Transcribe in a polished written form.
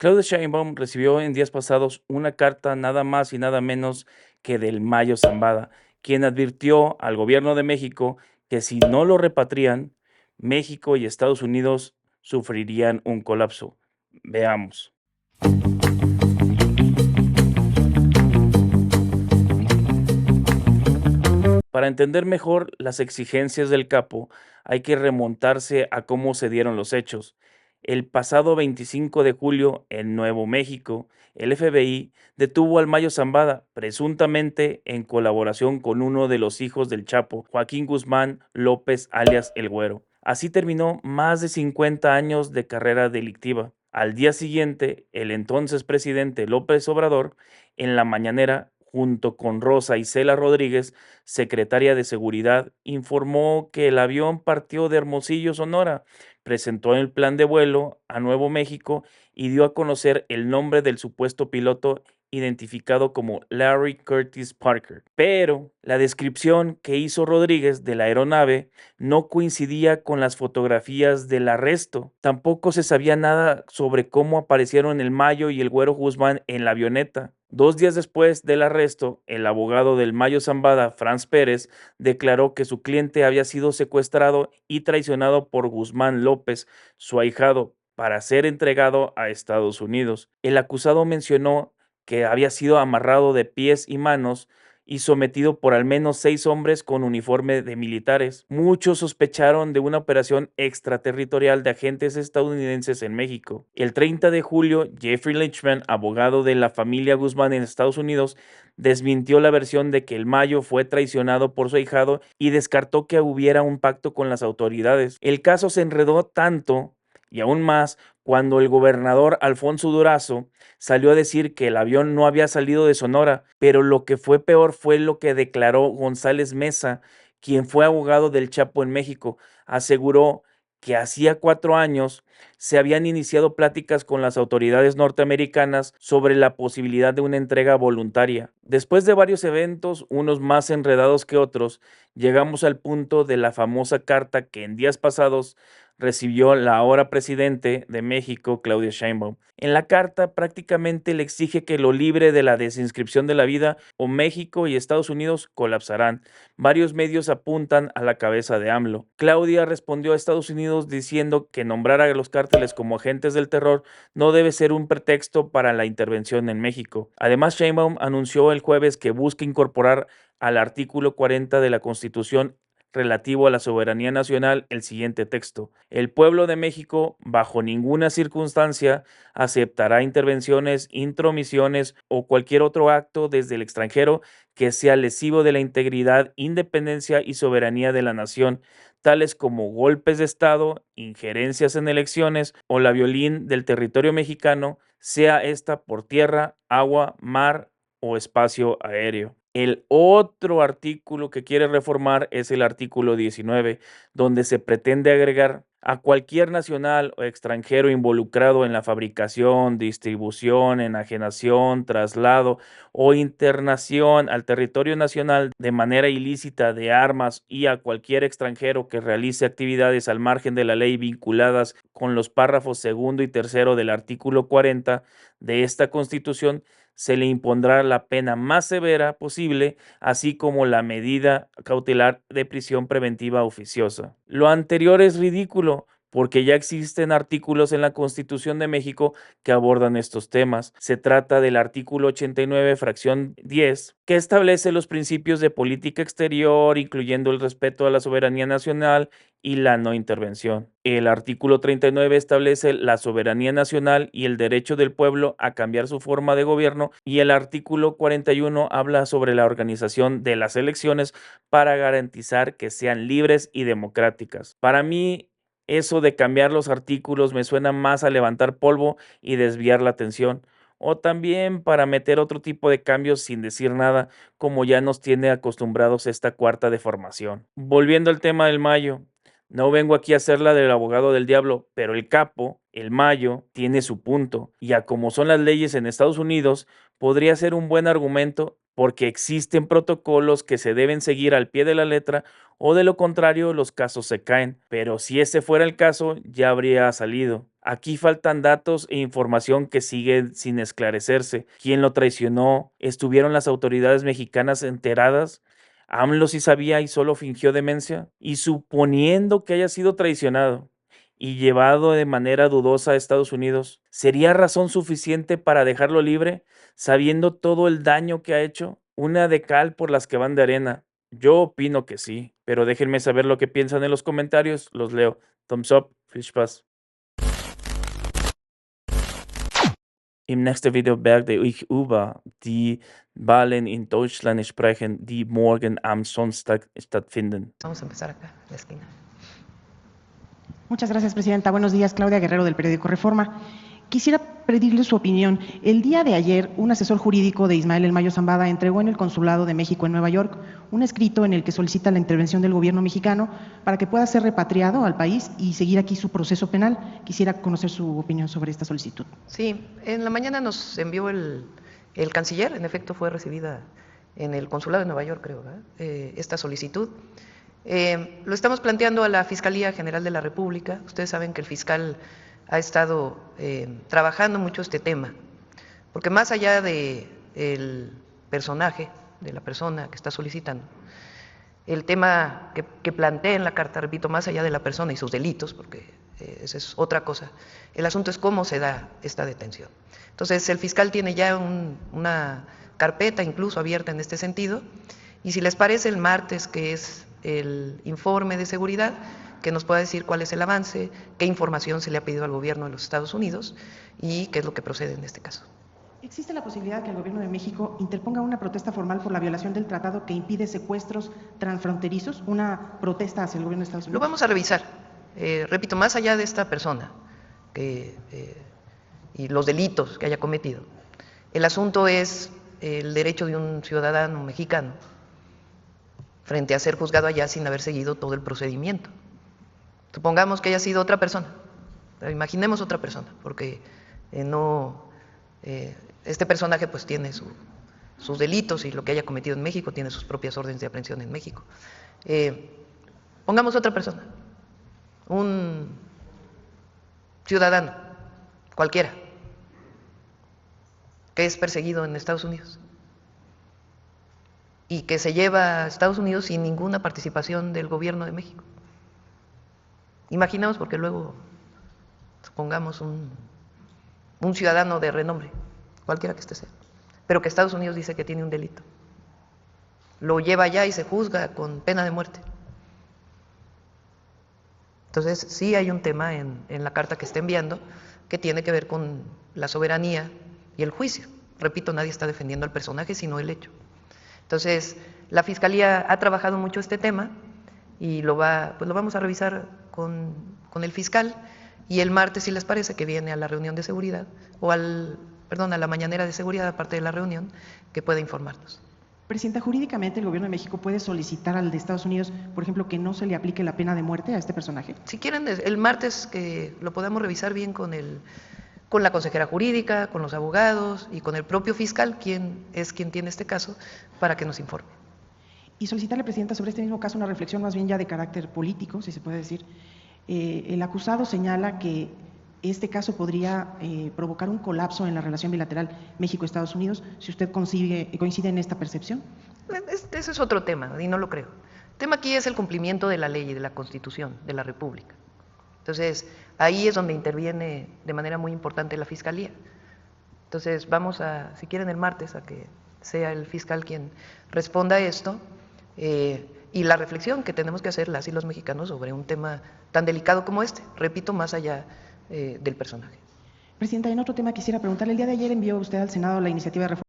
Claudia Sheinbaum recibió en días pasados una carta nada más y nada menos que del Mayo Zambada, quien advirtió al gobierno de México que si no lo repatrian, México y Estados Unidos sufrirían un colapso. Veamos. Para entender mejor las exigencias del capo, hay que remontarse a cómo se dieron los hechos. El pasado 25 de julio, en Nuevo México, el FBI detuvo al Mayo Zambada, presuntamente en colaboración con uno de los hijos del Chapo, Joaquín Guzmán López, alias El Güero. Así terminó más de 50 años de carrera delictiva. Al día siguiente, el entonces presidente López Obrador, en la mañanera, junto con Rosa Isela Rodríguez, secretaria de Seguridad, informó que el avión partió de Hermosillo, Sonora, presentó el plan de vuelo a Nuevo México y dio a conocer el nombre del supuesto piloto identificado como Larry Curtis Parker. Pero la descripción que hizo Rodríguez de la aeronave no coincidía con las fotografías del arresto. Tampoco se sabía nada sobre cómo aparecieron el Mayo y el Güero Guzmán en la avioneta. 2 días después del arresto, el abogado del Mayo Zambada, Franz Pérez, declaró que su cliente había sido secuestrado y traicionado por Guzmán López, su ahijado, para ser entregado a Estados Unidos. El acusado mencionó que había sido amarrado de pies y manos y sometido por al menos 6 hombres con uniforme de militares. Muchos sospecharon de una operación extraterritorial de agentes estadounidenses en México. El 30 de julio, Jeffrey Lynchman, abogado de la familia Guzmán en Estados Unidos, desmintió la versión de que el Mayo fue traicionado por su ahijado y descartó que hubiera un pacto con las autoridades. El caso se enredó tanto y aún más cuando el gobernador Alfonso Durazo salió a decir que el avión no había salido de Sonora, pero lo que fue peor fue lo que declaró González Mesa, quien fue abogado del Chapo en México. Aseguró que hacía 4 años se habían iniciado pláticas con las autoridades norteamericanas sobre la posibilidad de una entrega voluntaria. Después de varios eventos, unos más enredados que otros, llegamos al punto de la famosa carta que en días pasados recibió la ahora presidente de México, Claudia Sheinbaum. En la carta prácticamente le exige que lo libre de la desinscripción de la vida o México y Estados Unidos colapsarán. Varios medios apuntan a la cabeza de AMLO. Claudia respondió a Estados Unidos diciendo que nombrar a los cárteles como agentes del terror no debe ser un pretexto para la intervención en México. Además, Sheinbaum anunció el jueves que busca incorporar al artículo 40 de la Constitución relativo a la soberanía nacional el siguiente texto: el pueblo de México bajo ninguna circunstancia aceptará intervenciones, intromisiones o cualquier otro acto desde el extranjero que sea lesivo de la integridad, independencia y soberanía de la nación, tales como golpes de Estado, injerencias en elecciones o la violín del territorio mexicano, sea esta por tierra, agua, mar o espacio aéreo. El otro artículo que quiere reformar es el artículo 19, donde se pretende agregar a cualquier nacional o extranjero involucrado en la fabricación, distribución, enajenación, traslado o internación al territorio nacional de manera ilícita de armas y a cualquier extranjero que realice actividades al margen de la ley vinculadas con los párrafos segundo y tercero del artículo 40 de esta Constitución, se le impondrá la pena más severa posible, así como la medida cautelar de prisión preventiva oficiosa. Lo anterior es ridículo, porque ya existen artículos en la Constitución de México que abordan estos temas. Se trata del artículo 89, fracción 10, que establece los principios de política exterior, incluyendo el respeto a la soberanía nacional y la no intervención. El artículo 39 establece la soberanía nacional y el derecho del pueblo a cambiar su forma de gobierno, y el artículo 41 habla sobre la organización de las elecciones para garantizar que sean libres y democráticas. Para mí, eso de cambiar los artículos me suena más a levantar polvo y desviar la atención, o también para meter otro tipo de cambios sin decir nada, como ya nos tiene acostumbrados esta cuarta deformación. Volviendo al tema del Mayo, no vengo aquí a hacer la del abogado del diablo, pero el capo, el Mayo, tiene su punto, y a como son las leyes en Estados Unidos, podría ser un buen argumento porque existen protocolos que se deben seguir al pie de la letra, o de lo contrario los casos se caen, pero si ese fuera el caso ya habría salido. Aquí faltan datos e información que siguen sin esclarecerse. ¿Quién lo traicionó? ¿Estuvieron las autoridades mexicanas enteradas? ¿AMLO sí sabía y solo fingió demencia? Y suponiendo que haya sido traicionado y llevado de manera dudosa a Estados Unidos, ¿sería razón suficiente para dejarlo libre, sabiendo todo el daño que ha hecho? Una de cal por las que van de arena. Yo opino que sí, pero déjenme saber lo que piensan en los comentarios. Los leo. Thumbs up, Fish Pass. Im nächsten Video werde ich über die Wahlen in Deutschland sprechen, die morgen am Sonntag stattfinden. Vamos a empezar acá, en la esquina. Muchas gracias, Presidenta. Buenos días, Claudia Guerrero, del periódico Reforma. Quisiera pedirle su opinión. El día de ayer, un asesor jurídico de Ismael El Mayo Zambada entregó en el Consulado de México en Nueva York un escrito en el que solicita la intervención del gobierno mexicano para que pueda ser repatriado al país y seguir aquí su proceso penal. Quisiera conocer su opinión sobre esta solicitud. Sí, en la mañana nos envió el canciller, en efecto fue recibida en el Consulado de Nueva York, creo, esta solicitud. Lo estamos planteando a la Fiscalía General de la República. Ustedes saben que el fiscal ha estado trabajando mucho este tema, porque más allá del personaje, de la persona que está solicitando, el tema que plantea en la carta, repito, más allá de la persona y sus delitos, porque esa es otra cosa, el asunto es cómo se da esta detención. Entonces, el fiscal tiene ya una carpeta incluso abierta en este sentido, y si les parece, el martes, que es el informe de seguridad, que nos pueda decir cuál es el avance, qué información se le ha pedido al gobierno de los Estados Unidos y qué es lo que procede en este caso. ¿Existe la posibilidad de que el gobierno de México interponga una protesta formal por la violación del tratado que impide secuestros transfronterizos? ¿Una protesta hacia el gobierno de Estados Unidos? Lo vamos a revisar. Repito, más allá de esta persona y los delitos que haya cometido, el asunto es el derecho de un ciudadano mexicano frente a ser juzgado allá sin haber seguido todo el procedimiento. Supongamos que haya sido otra persona, pero imaginemos otra persona, porque este personaje pues tiene sus delitos y lo que haya cometido en México, tiene sus propias órdenes de aprehensión en México. Pongamos otra persona, un ciudadano cualquiera, que es perseguido en Estados Unidos y que se lleva a Estados Unidos sin ninguna participación del gobierno de México. Imaginemos, porque luego, supongamos un ciudadano de renombre, cualquiera que sea, pero que Estados Unidos dice que tiene un delito. Lo lleva allá y se juzga con pena de muerte. Entonces, sí hay un tema en la carta que está enviando que tiene que ver con la soberanía y el juicio. Repito, nadie está defendiendo al personaje, sino el hecho. Entonces, la Fiscalía ha trabajado mucho este tema y lo vamos a revisar con el fiscal, y el martes, si les parece, que viene a la reunión de seguridad, o a la mañanera de seguridad, aparte de la reunión, que pueda informarnos. Presidenta, jurídicamente el gobierno de México puede solicitar al de Estados Unidos, por ejemplo, que no se le aplique la pena de muerte a este personaje. Si quieren, el martes que lo podamos revisar bien con la consejera jurídica, con los abogados y con el propio fiscal, quien tiene este caso, para que nos informe. Y solicitarle, Presidenta, sobre este mismo caso una reflexión más bien ya de carácter político, si se puede decir. El acusado señala que este caso podría provocar un colapso en la relación bilateral México-Estados Unidos, si usted coincide en esta percepción. Ese es otro tema, y no lo creo. El tema aquí es el cumplimiento de la ley y de la Constitución de la República. Entonces, ahí es donde interviene de manera muy importante la Fiscalía. Entonces, vamos si quieren el martes, a que sea el fiscal quien responda a esto, y la reflexión que tenemos que hacer las y los mexicanos sobre un tema tan delicado como este, repito, más allá del personaje. Presidenta, en otro tema quisiera preguntarle, el día de ayer envió usted al Senado la iniciativa de reforma